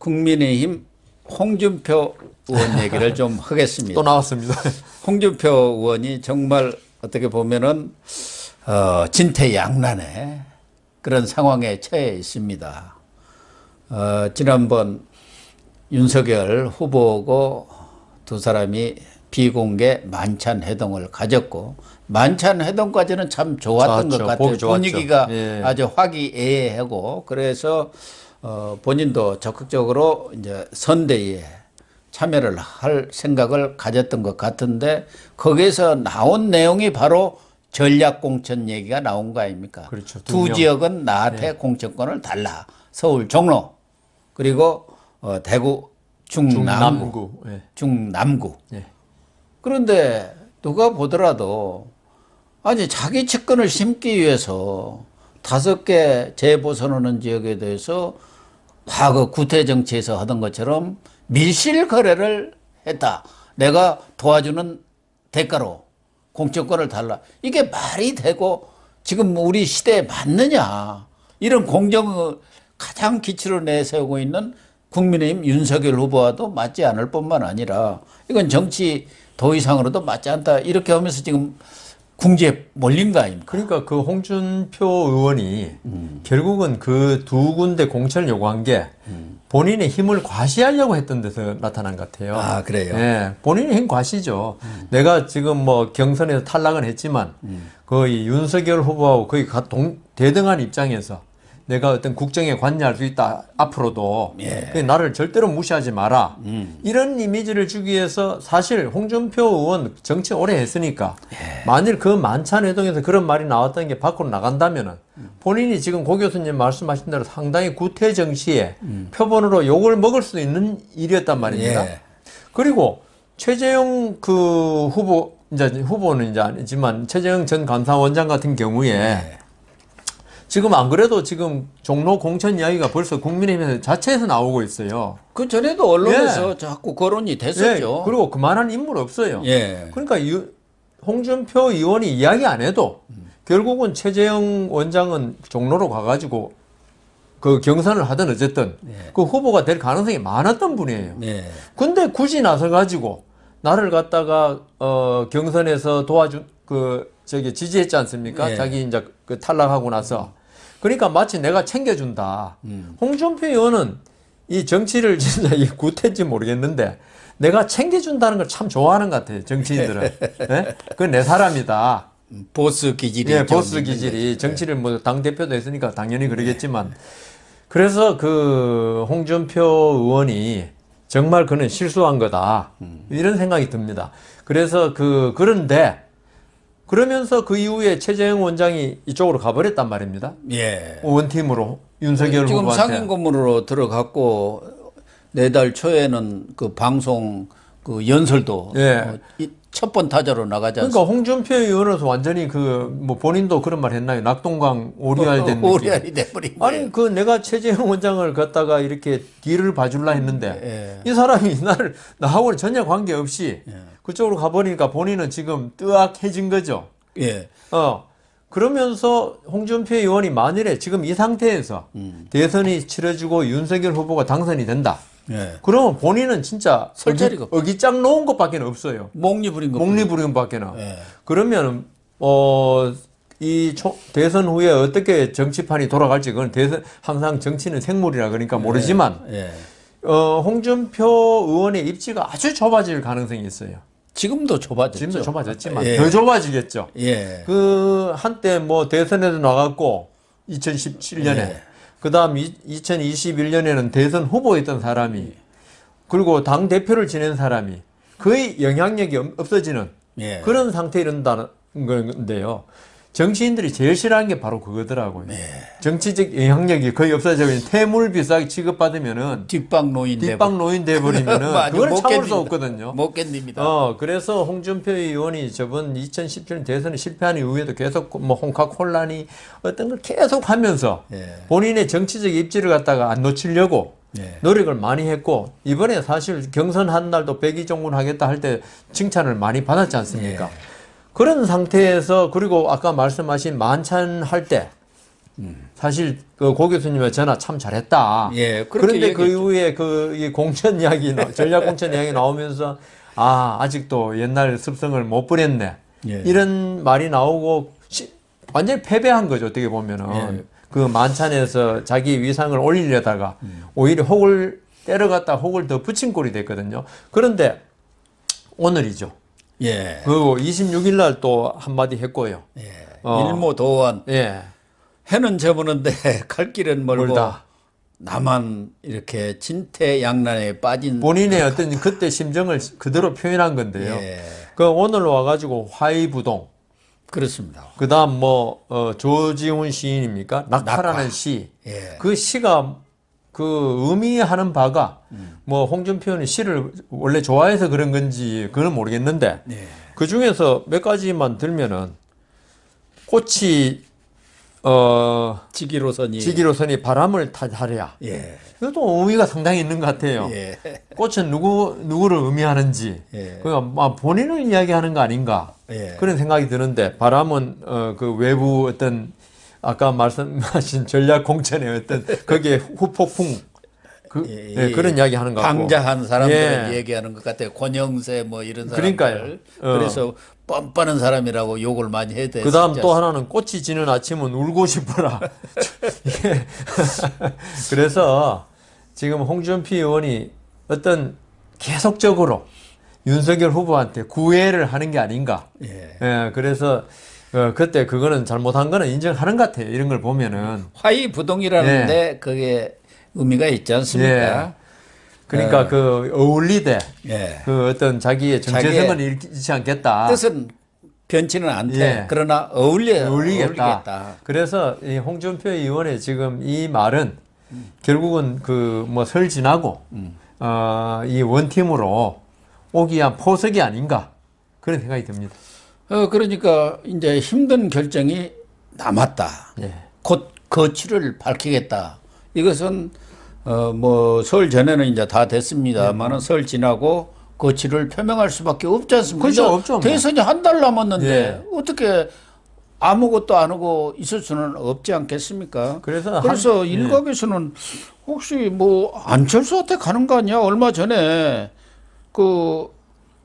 국민의힘 홍준표 의원 얘기를 좀 하겠습니다. 또 나왔습니다. 홍준표 의원이 정말 어떻게 보면은 진퇴양난의 그런 상황에 처해 있습니다. 지난번 윤석열 후보고 두 사람이 비공개 만찬 회동을 가졌고, 만찬 회동까지는 참 좋았던 것 같아요. 분위기가 예. 아주 화기애애하고, 그래서 본인도 적극적으로 이제 선대위에 참여를 할 생각을 가졌던 것 같은데, 거기에서 나온 내용이 바로 전략공천 얘기가 나온 거 아닙니까? 그렇죠. 두 지역은 나한테 네. 공천권을 달라. 서울 종로, 그리고 대구 중남구. 네. 중남구. 네. 그런데 누가 보더라도 아니 자기 측근을 심기 위해서 5개 재보선하는 지역에 대해서 과거 구태 정치에서 하던 것처럼 밀실 거래를 했다. 내가 도와주는 대가로 공천권을 달라. 이게 말이 되고 지금 우리 시대에 맞느냐. 이런 공정을 가장 기치로 내세우고 있는 국민의힘 윤석열 후보와도 맞지 않을 뿐만 아니라 이건 정치 도의상으로도 맞지 않다. 이렇게 하면서 지금 궁지에 몰린 거 아닙니까? 그러니까 그 홍준표 의원이 결국은 그 두 군데 공천을 요구한 게 본인의 힘을 과시하려고 했던 데서 나타난 것 같아요. 아, 그래요? 네, 본인의 힘 과시죠. 내가 지금 뭐 경선에서 탈락은 했지만 거의 윤석열 후보하고 거의 대등한 입장에서 내가 어떤 국정에 관여할 수 있다. 앞으로도 예. 나를 절대로 무시하지 마라. 이런 이미지를 주기 위해서 사실 홍준표 의원 정치 오래 했으니까 만일 그 만찬 회동에서 그런 말이 나왔다는 게 밖으로 나간다면은 본인이 지금 고 교수님 말씀하신 대로 상당히 구태 정치에 표본으로 욕을 먹을 수도 있는 일이었단 말입니다. 예. 그리고 최재형 그 후보는 이제 아니지만 최재형 전 감사원장 같은 경우에 지금 안 그래도 지금 종로 공천 이야기가 벌써 국민의힘 자체에서 나오고 있어요. 그 전에도 언론에서 자꾸 거론이 됐었죠. 그리고 그만한 인물 없어요. 예. 그러니까 홍준표 의원이 이야기 안 해도 결국은 최재형 원장은 종로로 가가지고 그 경선을 하든 어쨌든 그 후보가 될 가능성이 많았던 분이에요. 근데 굳이 나서가지고 나를 갖다가 경선에서 지지했지 않습니까? 자기 이제 그 탈락하고 나서. 그러니까 마치 내가 챙겨준다. 홍준표 의원은 이 정치를 진짜 이 구태인지 모르겠는데 내가 챙겨준다는 걸 참 좋아하는 것 같아요. 정치인들은. 네? 그건 내 사람이다. 보스 기질이. 예, 보스 기질이. 정치를 뭐 당대표도 했으니까 당연히 그러겠지만. 그래서 그 홍준표 의원이 정말 그는 실수한 거다. 이런 생각이 듭니다. 그래서 그런데 그러면서 그 이후에 최재형 원장이 이쪽으로 가버렸단 말입니다. 예. 원팀으로 윤석열 지금 후보한테. 상임 고문으로 들어갔고 내달 초에는 그 방송 그 연설도 첫 번 타자로 나가지 않습니까? 그러니까 홍준표 의원은 완전히 뭐 본인도 그런 말 했나요? 낙동강 오리알 된 느낌. 오리알이 돼버린 거예요. 아니 그 내가 최재형 원장을 갖다가 이렇게 뒤를 봐줄라 했는데 이 사람이 나하고는 전혀 관계없이 그쪽으로 가버리니까 본인은 지금 뜨악해진 거죠. 예. 그러면서 홍준표 의원이 만일에 지금 이 상태에서 대선이 치러지고 윤석열 후보가 당선이 된다. 그러면 본인은 진짜 설 자리가 어기짱 놓은 것밖에 없어요. 목리 부린 것. 목리 부린 것밖에는. 그러면 대선 후에 어떻게 정치판이 돌아갈지 그건 항상 정치는 생물이라 그러니까 모르지만 홍준표 의원의 입지가 아주 좁아질 가능성이 있어요. 지금도 좁아졌죠. 지금도 좁아졌지만 더 좁아지겠죠. 그 한때 뭐 대선에도 나갔고 2017년에 그다음 2021년에는 대선 후보였던 사람이 그리고 당 대표를 지낸 사람이 거의 영향력이 없어지는 그런 상태에 이른다는 건데요. 정치인들이 제일 싫어하는 게 바로 그거더라고요. 정치적 영향력이 거의 없어져 버리면 태물 비싸게 취급받으면은 뒷방 노인 돼버리면은 그걸 참을 수 없거든요. 못 견딥니다. 그래서 홍준표 의원이 저번 2017년 대선에 실패한 이후에도 계속 뭐 홍카 혼란이 어떤 걸 계속 하면서 본인의 정치적 입지를 갖다가 안 놓치려고 노력을 많이 했고 이번에 사실 경선한 날도 백의종군 하겠다 할 때 칭찬을 많이 받았지 않습니까? 그런 상태에서 그리고 아까 말씀하신 만찬 할 때 사실 그 고 교수님의 전화 참 잘했다. 예, 그렇게 그런데 그 얘기했죠. 이후에 이 공천 이야기, 전략 공천 이야기 나오면서 아직도 옛날 습성을 못 버렸네. 예. 이런 말이 나오고 완전히 패배한 거죠. 어떻게 보면은 예. 그 만찬에서 자기 위상을 올리려다가 오히려 혹을 때려갔다 혹을 더 붙인 꼴이 됐거든요. 그런데 오늘이죠. 예. 그 26일 날 또 한마디 했고요. 예. 어. 일모도원. 예. 해는 저무는데 갈 길은 멀고 멀다. 나만 이렇게 진퇴양난에 빠진 본인의 어떤 그때 심정을 그대로 표현한 건데요. 예. 그 오늘 와가지고 화의부동, 그렇습니다. 그 다음 조지훈 시인입니까? 낙화라는 낙화. 시. 예. 그 시가 그 의미하는 바가 홍준표는 시를 원래 좋아해서 그런 건지 그건 모르겠는데 예. 그 중에서 몇 가지만 들면은 꽃이 지기로선이 바람을 타랴. 예. 이것도 의미가 상당히 있는 것 같아요. 예. 꽃은 누구를 의미하는지, 예. 그러니까 본인을 이야기하는 거 아닌가 예. 그런 생각이 드는데 바람은 그 외부 어떤 아까 말씀하신 전략 공천의 어떤 거기에 후폭풍 그런 이야기 하는 것 같고 방자한 사람들을 예. 얘기하는 것 같아요. 권영세 뭐 이런 사람들. 그러니까요. 그래서 뻔뻔한 사람이라고 욕을 많이 해야 돼. 그 다음 또 하나는 꽃이 지는 아침은 울고 싶어라. 이게 그래서 지금 홍준표 의원이 어떤 계속적으로 윤석열 후보한테 구애를 하는 게 아닌가. 예. 예, 그래서 그때 그거는 잘못한 거는 인정하는 것 같아요. 이런 걸 보면은. 화의부동이라는데 그게 의미가 있지 않습니까? 그러니까 그 어울리되 예. 그 어떤 자기의 정체성을 잃지 않겠다. 뜻은 변치는 않대. 예. 그러나 어울리겠다. 그래서 이 홍준표 의원의 지금 이 말은 결국은 그 뭐 설 지나고 이 원팀으로 오기 위한 포석이 아닌가 그런 생각이 듭니다. 그러니까 이제 힘든 결정이 남았다. 예. 곧 거취를 밝히겠다. 이것은 뭐 설 전에는 이제 다 됐습니다만은 설 지나고 거취를 표명할 수밖에 없지 않습니까? 그렇죠, 없죠, 뭐. 대선이 한 달 남았는데 예. 어떻게 아무것도 안 하고 있을 수는 없지 않겠습니까? 그래서 일각에서는 혹시 뭐 안철수한테 가는 거 아니야? 얼마 전에 그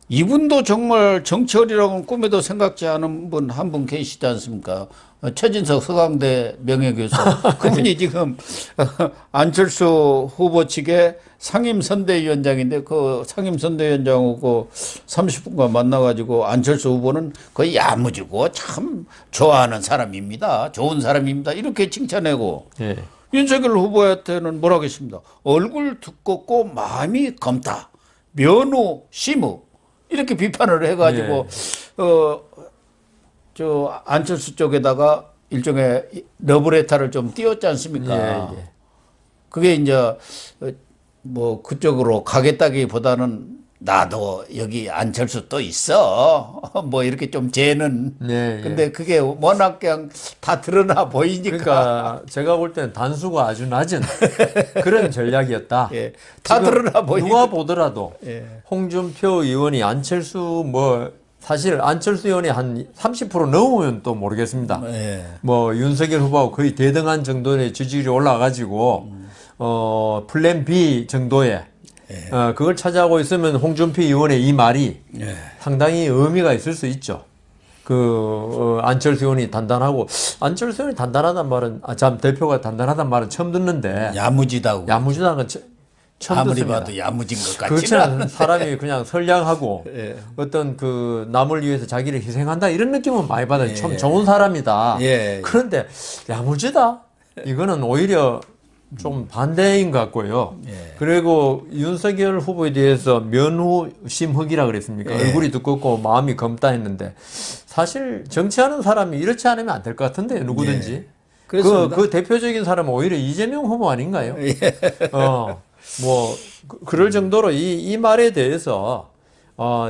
이분도 정말 정치얼이라고는 꿈에도 생각지 않은 분 한 분 계시지 않습니까? 최진석 서강대 명예교수. 그분이 지금 안철수 후보 측의 상임선대위원장인데 그 상임선대위원장하고 30분간 만나가지고 안철수 후보는 거의 야무지고 참 좋아하는 사람입니다. 좋은 사람입니다. 이렇게 칭찬하고 예. 윤석열 후보한테는 뭐라고 했습니다. 얼굴 두껍고 마음이 검다. 면후, 심후. 이렇게 비판을 해가지고 저 안철수 쪽에다가 일종의 러브레터를 좀 띄웠지 않습니까? 예. 그게 이제 뭐 그쪽으로 가겠다기보다는 나도 여기 안철수 또 있어. 뭐 이렇게 좀 재는. 예. 근데 그게 워낙 그냥 다 드러나 보이니까. 그러니까 제가 볼 때는 단수가 아주 낮은 그런 전략이었다. 예. 다 드러나 보이니까. 누가 보더라도 예. 홍준표 의원이 안철수 사실 안철수 의원이 한 30% 넘으면 또 모르겠습니다. 예. 윤석열 후보하고 거의 대등한 정도의 지지율이 올라가지고 플랜 B 정도의 그걸 차지하고 있으면 홍준표 의원의 이 말이 상당히 의미가 있을 수 있죠. 안철수 의원이 단단하고 안철수 의원이 단단하단 말은 대표가 단단하단 말은 처음 듣는데 야무지다고. 야무지다는 건 처음 아무리 듣습니다. 봐도 야무진 것 같지는 그렇지 않은 사람이 그냥 선량하고 예. 어떤 그 남을 위해서 자기를 희생한다 이런 느낌은 많이 받아요. 참 좋은 사람이다. 예. 그런데 야무지다? 이거는 오히려 좀 반대인 것 같고요. 예. 그리고 윤석열 후보에 대해서 면후심흑이라 그랬습니까? 예. 얼굴이 두껍고 마음이 검다 했는데 사실 정치하는 사람이 이렇지 않으면 안 될 것 같은데 누구든지. 예. 그렇습니다. 그 대표적인 사람은 오히려 이재명 후보 아닌가요? 예. 그럴 정도로 이 말에 대해서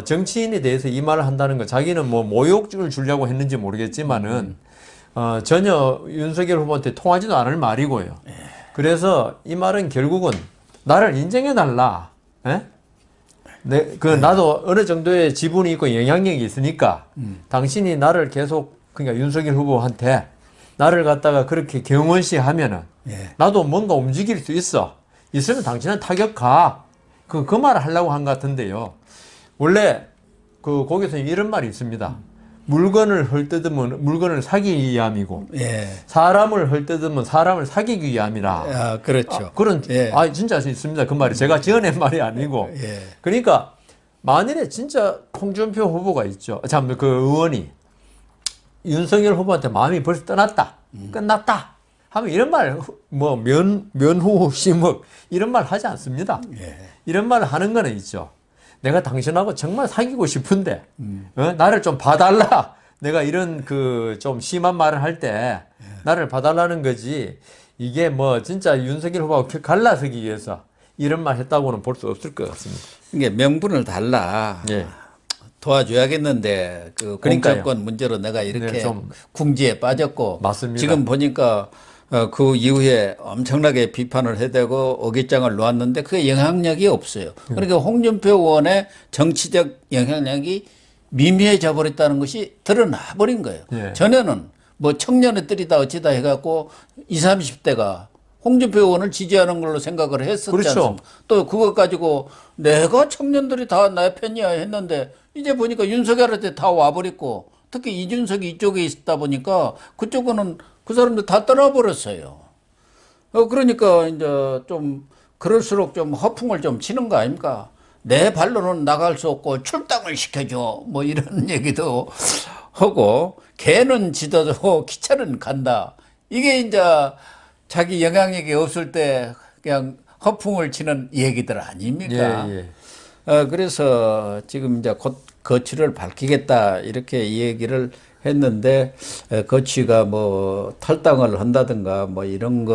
정치인에 대해서 이 말을 한다는 거 자기는 모욕을 주려고 했는지 모르겠지만은 전혀 윤석열 후보한테 통하지도 않을 말이고요. 그래서 이 말은 결국은 나를 인정해 달라. 나도 어느 정도의 지분이 있고 영향력이 있으니까 당신이 나를 계속 그러니까 윤석열 후보한테 나를 갖다가 그렇게 경원시하면은 예. 나도 뭔가 움직일 수 있으면 당신은 타격가. 그 말을 하려고 한 것 같은데요. 원래 그 거기서 이런 말이 있습니다. 물건을 헐뜯으면 물건을 사기 위함이고, 예. 사람을 헐뜯으면 사람을 사기기 위함이라. 아, 그렇죠. 그런, 예. 진짜 있습니다. 그 말이. 제가 지어낸 말이 아니고. 예. 그러니까, 만일에 진짜 홍준표 후보가 있죠. 그 의원이 윤석열 후보한테 마음이 벌써 떠났다. 끝났다. 하면 이런 말, 면후 심흑, 이런 말 하지 않습니다. 예. 이런 말을 하는 거는 있죠. 내가 당신하고 정말 사귀고 싶은데, 나를 좀 봐달라. 내가 이런 좀 심한 말을 할 때, 나를 봐달라는 거지. 이게 진짜 윤석열 후보하고 갈라서기 위해서 이런 말 했다고는 볼 수 없을 것 같습니다. 이게 명분을 달라. 예. 도와줘야겠는데 그러니까요. 공천권 문제로 내가 이렇게 네, 좀 궁지에 빠졌고 맞습니다. 지금 보니까 그 이후에 엄청나게 비판을 해대고 어깃장을 놓았는데 그게 영향력이 없어요. 그러니까 홍준표 의원의 정치적 영향력이 미미해져 버렸다는 것이 드러나 버린 거예요. 예. 전에는 청년의 뜰이다 어찌다 해갖고 20, 30대가 홍준표 의원을 지지하는 걸로 생각을 했었지 그렇죠. 않습니까? 또 그것 가지고 내가 청년들이 다 나의 편이야 했는데 이제 보니까 윤석열한테 다 와버렸고 특히 이준석이 이쪽에 있다 보니까 그쪽은 그 사람들 다 떠나버렸어요. 그러니까 이제 좀 그럴수록 좀 허풍을 좀 치는 거 아닙니까? 내 발로는 나갈 수 없고 출당을 시켜줘 이런 얘기도 하고 개는 짖어도 기차는 간다. 이게 이제 자기 영향력이 없을 때 그냥 허풍을 치는 얘기들 아닙니까? 예, 예. 그래서 지금 이제 곧 거취를 밝히겠다 이렇게 이 얘기를 했는데 거취가 탈당을 한다든가 이런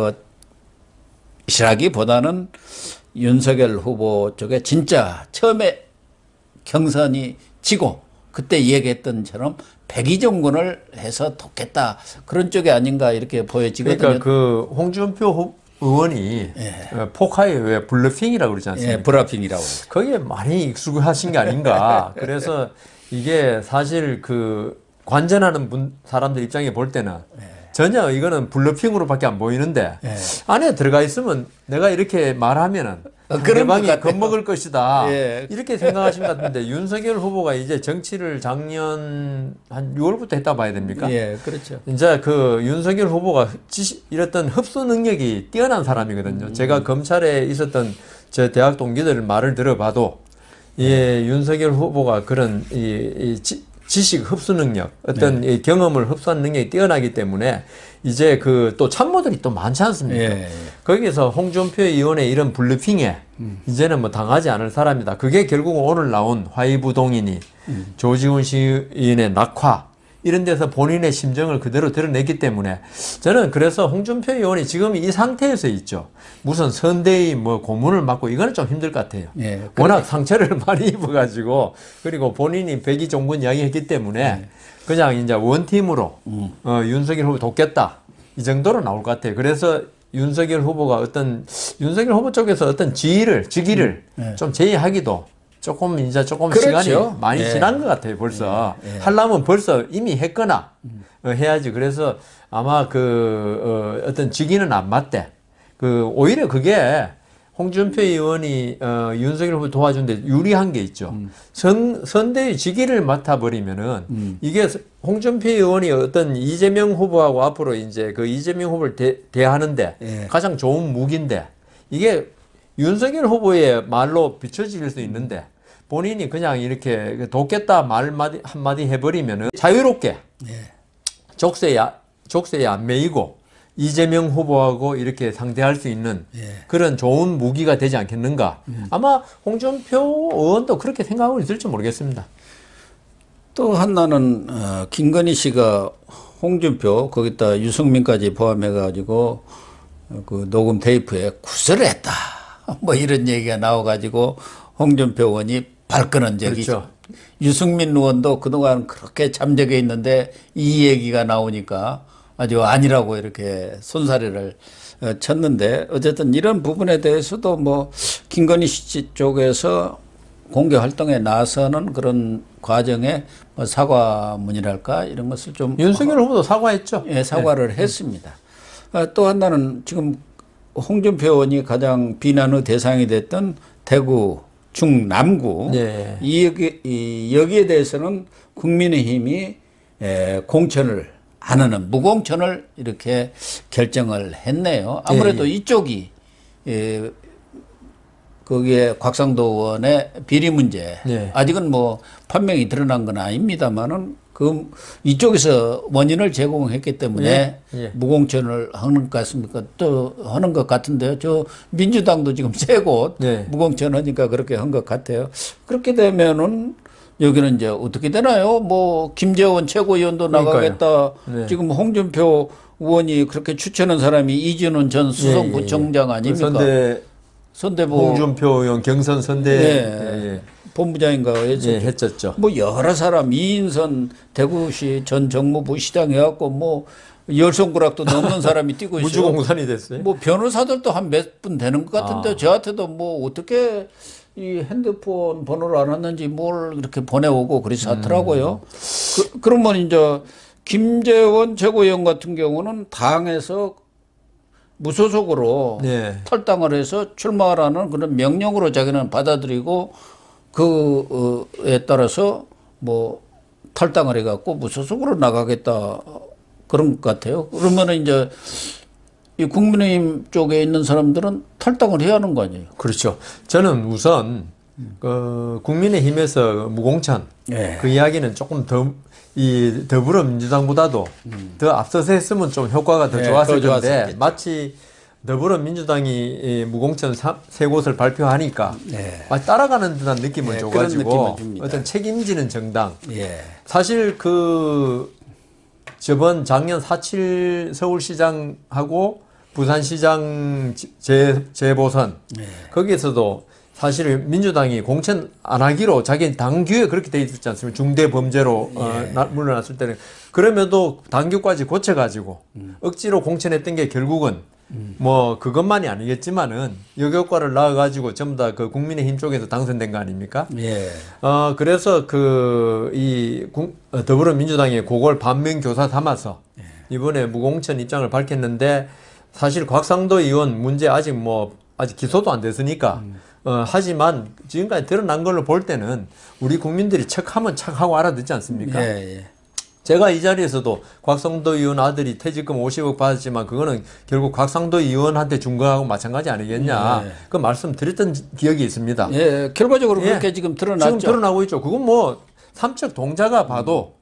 것이라기보다는 윤석열 후보 쪽에 진짜 처음에 경선이 지고 그때 얘기했던 처럼 백의종군을 해서 돕겠다 그런 쪽이 아닌가 이렇게 보여지거든요. 그러니까 그 홍준표 의원이 폭하에 왜 블러핑이라고 그러지 않습니까? 예, 브라핑이라고. 거기에 많이 익숙하신 게 아닌가. 그래서 이게 사실 관전하는 사람들 입장에 볼 때는 전혀 이거는 블러핑으로밖에 안 보이는데 안에 들어가 있으면 내가 이렇게 말하면은 상대방이 겁먹을 것이다. 예. 이렇게 생각하신 것 같은데 윤석열 후보가 이제 정치를 작년 한 6월부터 했다 봐야 됩니까? 예, 그렇죠. 이제 윤석열 후보가 이랬던 흡수 능력이 뛰어난 사람이거든요. 제가 검찰에 있었던 제 대학 동기들 말을 들어봐도 윤석열 후보가 그런 지식 흡수 능력, 어떤 이 경험을 흡수하는 능력이 뛰어나기 때문에 이제 또 참모들이 또 많지 않습니까? 예. 거기서 홍준표 의원의 이런 블루핑에 이제는 당하지 않을 사람이다. 그게 결국은 오늘 나온 화이부동인이 조지훈 시인의 낙화 이런 데서 본인의 심정을 그대로 드러냈기 때문에 저는 그래서 홍준표 의원이 지금 이 상태에서 있죠. 무슨 선대위 고문을 맡고 이거는 좀 힘들 것 같아요. 예, 워낙 상처를 많이 입어가지고 그리고 본인이 백의종군 이야기했기 때문에 그냥 이제 원팀으로 윤석열 후보 돕겠다 이 정도로 나올 것 같아요. 그래서 윤석열 후보가 윤석열 후보 쪽에서 어떤 직위를 좀 제의하기도 조금 그렇죠. 시간이 많이 지난 것 같아요. 벌써 하려면 벌써 이미 했거나 해야지. 그래서 아마 어떤 직위는 안 맞대. 오히려 그게 홍준표 의원이 윤석열 후보 도와주는데 유리한 게 있죠. 선대위 직위를 맡아버리면은 이게 홍준표 의원이 어떤 이재명 후보하고 앞으로 이제 이재명 후보를 대하는데 가장 좋은 무기인데 이게 윤석열 후보의 말로 비춰질 수 있는데 본인이 그냥 이렇게 돕겠다 말 한마디 해버리면은 자유롭게 족쇄에 안 매이고 이재명 후보하고 이렇게 상대할 수 있는 그런 좋은 무기가 되지 않겠는가. 아마 홍준표 의원도 그렇게 생각하고 있을지 모르겠습니다. 또 하나는 김건희 씨가 홍준표 거기다 유승민까지 포함해가지고 녹음 테이프에 구설을 했다. 이런 얘기가 나와가지고 홍준표 의원이 발끈한 적이 그렇죠. 유승민 의원도 그동안 그렇게 잠적해 있는데 이 얘기가 나오니까 아주 아니라고 이렇게 손사래를 쳤는데 어쨌든 이런 부분에 대해서도 김건희 씨 쪽에서 공개 활동에 나서는 그런 과정에 사과문이랄까 이런 것을 좀 윤석열 후보도 사과했죠. 예, 사과를 했습니다. 또 하나는 지금 홍준표 의원이 가장 비난의 대상이 됐던 대구 중남구 네. 여기에 대해서는 국민의힘이 공천을 안 하는 무공천을 이렇게 결정을 했네요. 아무래도 이쪽이 거기에 곽상도 의원의 비리 문제 아직은 뭐 판명이 드러난 건 아닙니다만은 그 이쪽에서 원인을 제공했기 때문에 무공천을 하는 것 같습니까? 또 하는 것 같은데요. 저 민주당도 지금 세 곳 무공천 하니까 그렇게 한 것 같아요. 그렇게 되면은 여기는 이제 어떻게 되나요? 뭐 김재원 최고위원도 나가겠다. 지금 홍준표 의원이 그렇게 추천한 사람이 이준원 전 수성구청장 아닙니까? 그 선대보 홍준표 의원 경선 선대 본부장인가 했었죠. 뭐 여러 사람 이인선 대구시 전 정무부 시장 해갖고 뭐 열 손가락도 넘는 사람이 뛰고 있어요. 무주공산이 됐어요. 뭐 변호사들도 한 몇 분 되는 것 같은데 저한테도 뭐 어떻게 이 핸드폰 번호를 알았는지 뭘 이렇게 보내오고 그래서 하더라고요. 그러면 이제 김재원 최고위원 같은 경우는 당에서 무소속으로 탈당을 해서 출마하라는 그런 명령으로 자기는 받아들이고 그에 따라서 뭐 탈당을 해갖고 무소속으로 나가겠다 그런 것 같아요. 그러면은 이제 이 국민의힘 쪽에 있는 사람들은 탈당을 해야 하는 거 아니에요? 그렇죠. 저는 우선 국민의힘에서 무공천 그 이야기는 조금 이 더불어민주당보다도 더 앞서서 했으면 좀 효과가 더 좋았을 텐데 마치 더불어민주당이 무공천 세 곳을 발표하니까 따라가는 듯한 느낌을 줘가지고 어떤 책임지는 정당. 사실 저번 작년 4.7 서울시장하고 부산시장 재보선 거기에서도 사실 민주당이 공천 안 하기로 자기 당규에 그렇게 돼 있었지 않습니까? 중대 범죄로 물러났을 때는 그럼에도 당규까지 고쳐가지고 억지로 공천했던 게 결국은 뭐 그것만이 아니겠지만은 역효과를 낳아가지고 전부 다 그 국민의힘 쪽에서 당선된 거 아닙니까? 그래서 더불어민주당이 그걸 반면교사 삼아서 이번에 무공천 입장을 밝혔는데 사실 곽상도 의원 문제 아직 기소도 안 됐으니까 하지만 지금까지 드러난 걸로 볼 때는 우리 국민들이 척하면 척하고 알아듣지 않습니까? 제가 이 자리에서도 곽상도 의원 아들이 퇴직금 50억 받았지만 그거는 결국 곽상도 의원한테 준 거하고 마찬가지 아니겠냐. 그 말씀 드렸던 기억이 있습니다. 결과적으로 그렇게 지금 드러났죠. 지금 드러나고 있죠. 그건 뭐 삼척 동자가 봐도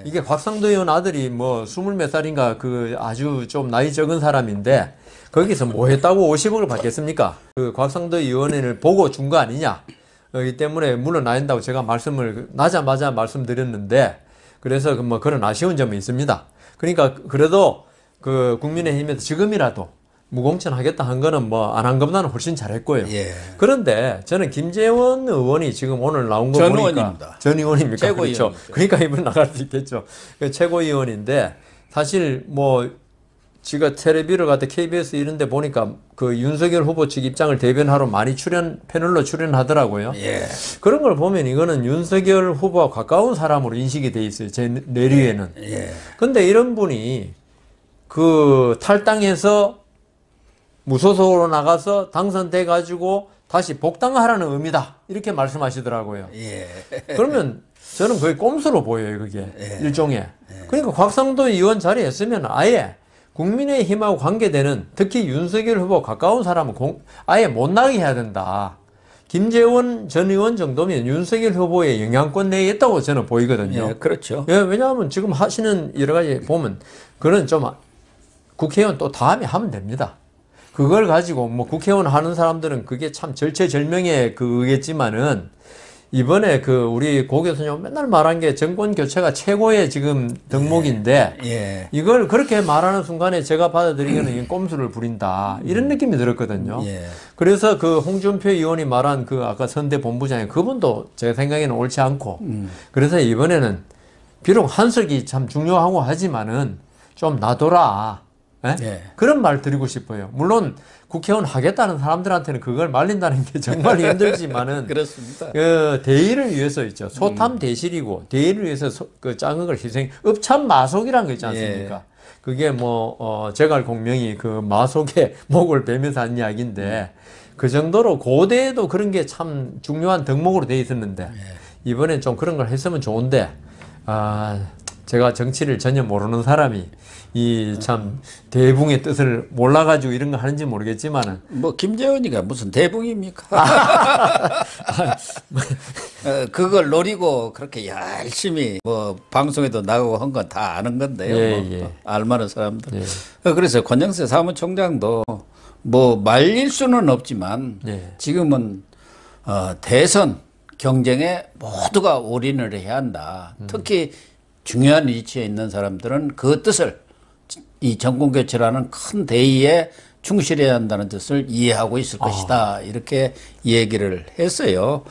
이게 곽상도 의원 아들이 뭐 20몇 살인가 그 아주 좀 나이 적은 사람인데 거기서 뭐 했다고 50억을 받겠습니까? 그 곽상도 의원을 보고 준 거 아니냐. 이 때문에 물러나야 한다고 제가 말씀을 나자마자 말씀드렸는데 그래서 뭐 그런 아쉬운 점이 있습니다. 그러니까 그래도 그 국민의힘에서 지금이라도 무공천 하겠다 한 거는 뭐 안 한 것보다는 훨씬 잘했고요. 그런데 저는 김재원 의원이 지금 오늘 나온 거 보니까 전 의원입니까? 그렇죠. 그러니까 이분 나갈 수 있겠죠. 최고위원인데 사실 뭐 제가 텔레비를 갔다 KBS 이런 데 보니까 그 윤석열 후보 측 입장을 대변하러 많이 패널로 출연하더라고요. 그런 걸 보면 이거는 윤석열 후보와 가까운 사람으로 인식이 돼 있어요. 제 내류에는. 근데 이런 분이 그 탈당해서 무소속으로 나가서 당선돼 가지고 다시 복당하라는 의미다. 이렇게 말씀하시더라고요. 그러면 저는 거의 꼼수로 보여요, 그게. 일종의. 그러니까 곽상도 의원 자리에 있으면 아예 국민의힘하고 관계되는 특히 윤석열 후보 가까운 사람은 아예 못 나게 해야 된다. 김재원 전 의원 정도면 윤석열 후보의 영향권 내에 있다고 저는 보이거든요. 그렇죠. 왜냐하면 지금 하시는 여러 가지 보면 그런 좀 국회의원 또 다음에 하면 됩니다. 그걸 가지고 뭐 국회의원 하는 사람들은 그게 참 절체절명의 그겠지만은 이번에 우리 고 교수님 맨날 말한 게 정권 교체가 최고의 지금 덕목인데 이걸 그렇게 말하는 순간에 제가 받아들이기에는 꼼수를 부린다 이런 느낌이 들었거든요. 그래서 그 홍준표 의원이 말한 아까 선대 본부장의 그분도 제 생각에는 옳지 않고 그래서 이번에는 비록 한석이 참 중요하고 하지만은 좀 놔둬라. 예? 예. 그런 말 드리고 싶어요. 물론 국회의원 하겠다는 사람들한테는 그걸 말린다는 게 정말 힘들지만은 그렇습니다. 대의를 위해서 있죠. 소탐 대실이고 대의를 위해서 그 작은 걸 희생. 읍참마속이라는 거 있지 않습니까? 예. 그게 제갈 공명이 그 마속에 목을 베면서 한 이야기인데 그 정도로 고대에도 그런 게 참 중요한 덕목으로 돼 있었는데 이번엔 좀 그런 걸 했으면 좋은데 제가 정치를 전혀 모르는 사람이 이 참 대붕의 뜻을 몰라가지고 이런 거 하는지 모르겠지만은 뭐 김재원이가 무슨 대붕입니까? 그걸 노리고 그렇게 열심히 뭐 방송에도 나가고 한 건 다 아는 건데요. 예, 뭐 예. 알만한 사람들. 예. 그래서 권영세 사무총장도 뭐 말릴 수는 없지만 예. 지금은 대선 경쟁에 모두가 올인을 해야 한다. 특히 중요한 위치에 있는 사람들은 그 뜻을 이 정권교체라는 큰 대의에 충실해야 한다는 뜻을 이해하고 있을 것이다. 이렇게 얘기를 했어요.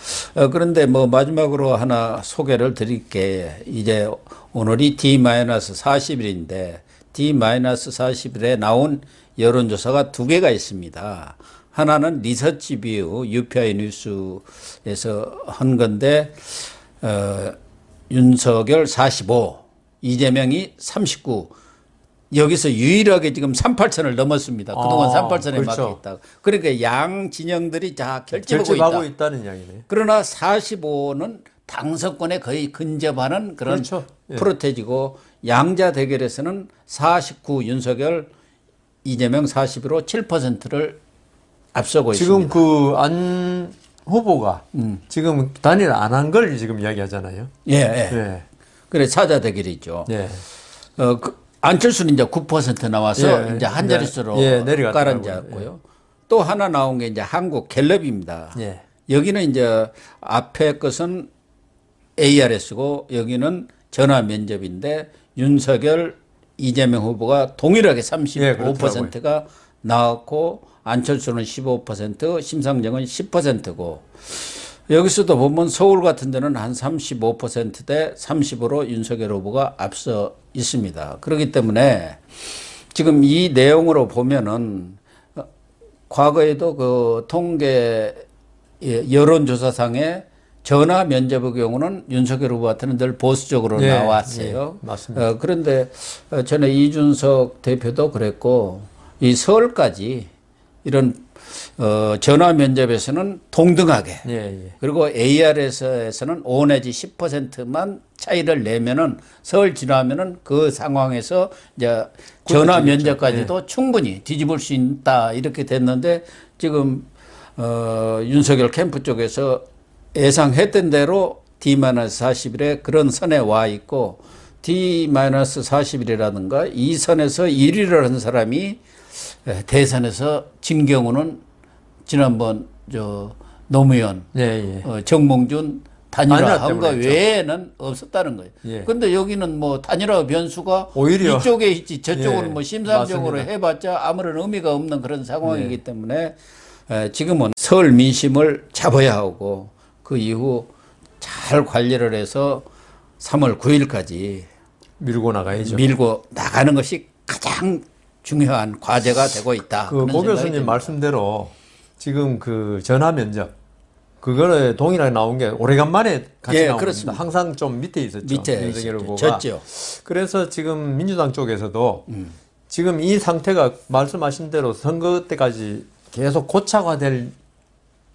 그런데 뭐 마지막으로 하나 소개를 드릴게. 이제 오늘이 D-40일인데 D-40일에 나온 여론조사가 두 개가 있습니다. 하나는 리서치뷰 UPI 뉴스에서 한 건데 윤석열 45, 이재명이 39. 여기서 유일하게 지금 38선을 넘었습니다. 그동안 38선에 그렇죠. 막혀 있다고. 그러니까 양 진영들이 다 결집하고 결집하고 있다. 있다는 이야기네. 그러나 45는 당선권에 거의 근접하는 그런 그렇죠. 예. 프로테지고 양자 대결에서는 49 윤석열, 이재명 41로 7%를 앞서고 지금 있습니다. 그 안 후보가 지금 단일 안 한 걸 지금 이야기하잖아요. 예, 예. 예. 그래 사자 대결이죠. 예. 안철수는 이제 9% 나와서 예, 이제 한 자릿수로 내려갔더라고요. 깔아앉았고요. 또 하나 나온 게 이제 한국 갤럽입니다. 예. 여기는 이제 앞에 것은 ARS고 여기는 전화 면접인데 윤석열, 이재명 후보가 동일하게 35%가 나왔고 안철수는 15%, 심상정은 10%고 여기서도 보면 서울 같은 데는 한 35%대 30으로 윤석열 후보가 앞서 있습니다. 그렇기 때문에 지금 이 내용으로 보면은 과거에도 그 통계 여론조사상에 전화 면접의 경우는 윤석열 후보 같은 늘 보수적으로 나왔어요. 맞습니다. 그런데 전에 이준석 대표도 그랬고 이 서울까지 이런 전화 면접에서는 동등하게 그리고 ARS에서는 5 내지 10%만 차이를 내면은 서울 지나면은 그 상황에서 이제 전화 면접까지도 충분히 뒤집을 수 있다 이렇게 됐는데 지금 윤석열 캠프 쪽에서 예상했던 대로 D-40일에 그런 선에 와 있고 D-40일이라든가 이 선에서 1위를 한 사람이 대선에서 진경우는 지난번 노무현, 정몽준 단일화 한 거 외에는 없었다는 거예요. 그런데 여기는 뭐 단일화 변수가 오히려 이쪽에 있지 저쪽은 뭐 심상정으로 맞습니다. 해봤자 아무런 의미가 없는 그런 상황이기 때문에 지금은 서울 민심을 잡아야 하고 그 이후 잘 관리를 해서 3월 9일까지 밀고 나가야죠. 밀고 나가는 것이 가장 중요한 과제가 되고 있다. 그 고 교수님 말씀대로 지금 그 전화 면접 그거를 동일하게 나온 게 오래간만에 같이 나옵니다. 그렇습니다. 항상 좀 밑에 있었죠. 밑에 윤석열 후보가. 졌죠. 그래서 지금 민주당 쪽에서도 지금 이 상태가 말씀하신 대로 선거 때까지 계속 고착화될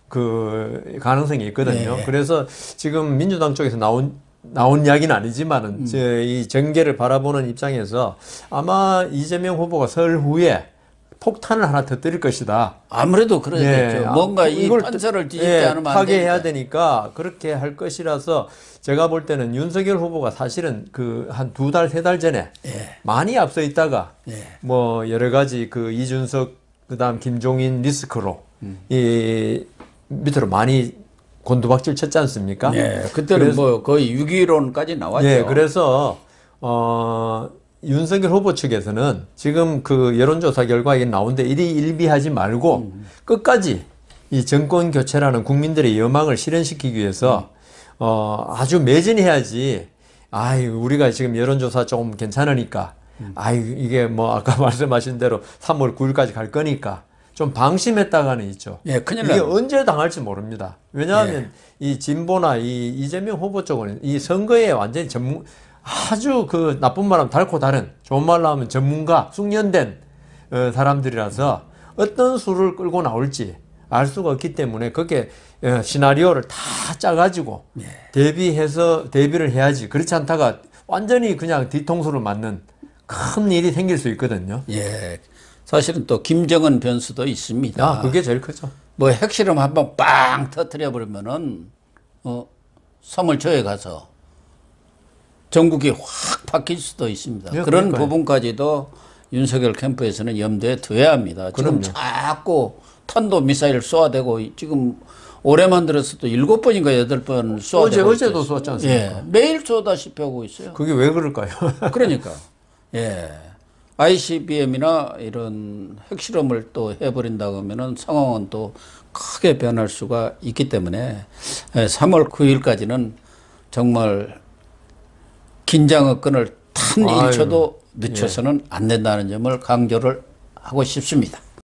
그 가능성이 있거든요. 그래서 지금 민주당 쪽에서 나온 이야기는 아니지만은 이 전개를 바라보는 입장에서 아마 이재명 후보가 설 후에 폭탄을 하나 터뜨릴 것이다. 아무래도 그래야겠죠. 뭔가 이 이걸 판서를 뒤집지 않으면 안 파괴해야 되니까. 되니까 그렇게 할 것이라서 제가 볼 때는 윤석열 후보가 사실은 그 한 2달, 3달 전에 많이 앞서 있다가 뭐 여러 가지 그 이준석 그다음 김종인 리스크로 이 밑으로 많이 곤두박질 쳤지 않습니까? 그때는 뭐 거의 6.15론까지 나왔죠. 그래서 윤석열 후보 측에서는 지금 그 여론조사 결과에 나온데 일희일비하지 말고 끝까지 이 정권 교체라는 국민들의 여망을 실현시키기 위해서 아주 매진해야지. 우리가 지금 여론조사 좀 괜찮으니까 이게 뭐 아까 말씀하신 대로 3월 9일까지 갈 거니까 좀 방심했다가는 있죠. 예, 큰일 이게 납니다. 언제 당할지 모릅니다. 왜냐하면 이 진보나 이 이재명 후보 쪽은 이 선거에 완전히 아주 그 나쁜 말하면 달고 다른, 좋은 말로 하면 전문가, 숙련된 사람들이라서 어떤 수를 끌고 나올지 알 수가 없기 때문에 그렇게 시나리오를 다 짜가지고 대비를 해야지. 그렇지 않다가 완전히 그냥 뒤통수를 맞는 큰 일이 생길 수 있거든요. 예. 사실은 또 김정은 변수도 있습니다. 그게 제일 크죠. 뭐 핵실험 한번 빵 터뜨려 버리면은 3월 초에 가서 전국이 확 바뀔 수도 있습니다. 예, 그런 그러니까요. 부분까지도 윤석열 캠프에서는 염두에 둬야 합니다. 지금 그럼요. 자꾸 탄도 미사일 쏘아대고 지금 올해만 들어서도 7번인가 8번 쏘아대고 어제도 있어요. 쏘았지 않습니까? 예, 매일 쏘다시피 하고 있어요. 그게 왜 그럴까요? 그러니까 예, ICBM이나 이런 핵실험을 또 해버린다고 하면은 상황은 또 크게 변할 수가 있기 때문에 3월 9일까지는 정말 긴장의 끈을 단 1초도 늦춰서는 안 된다는 점을 강조를 하고 싶습니다.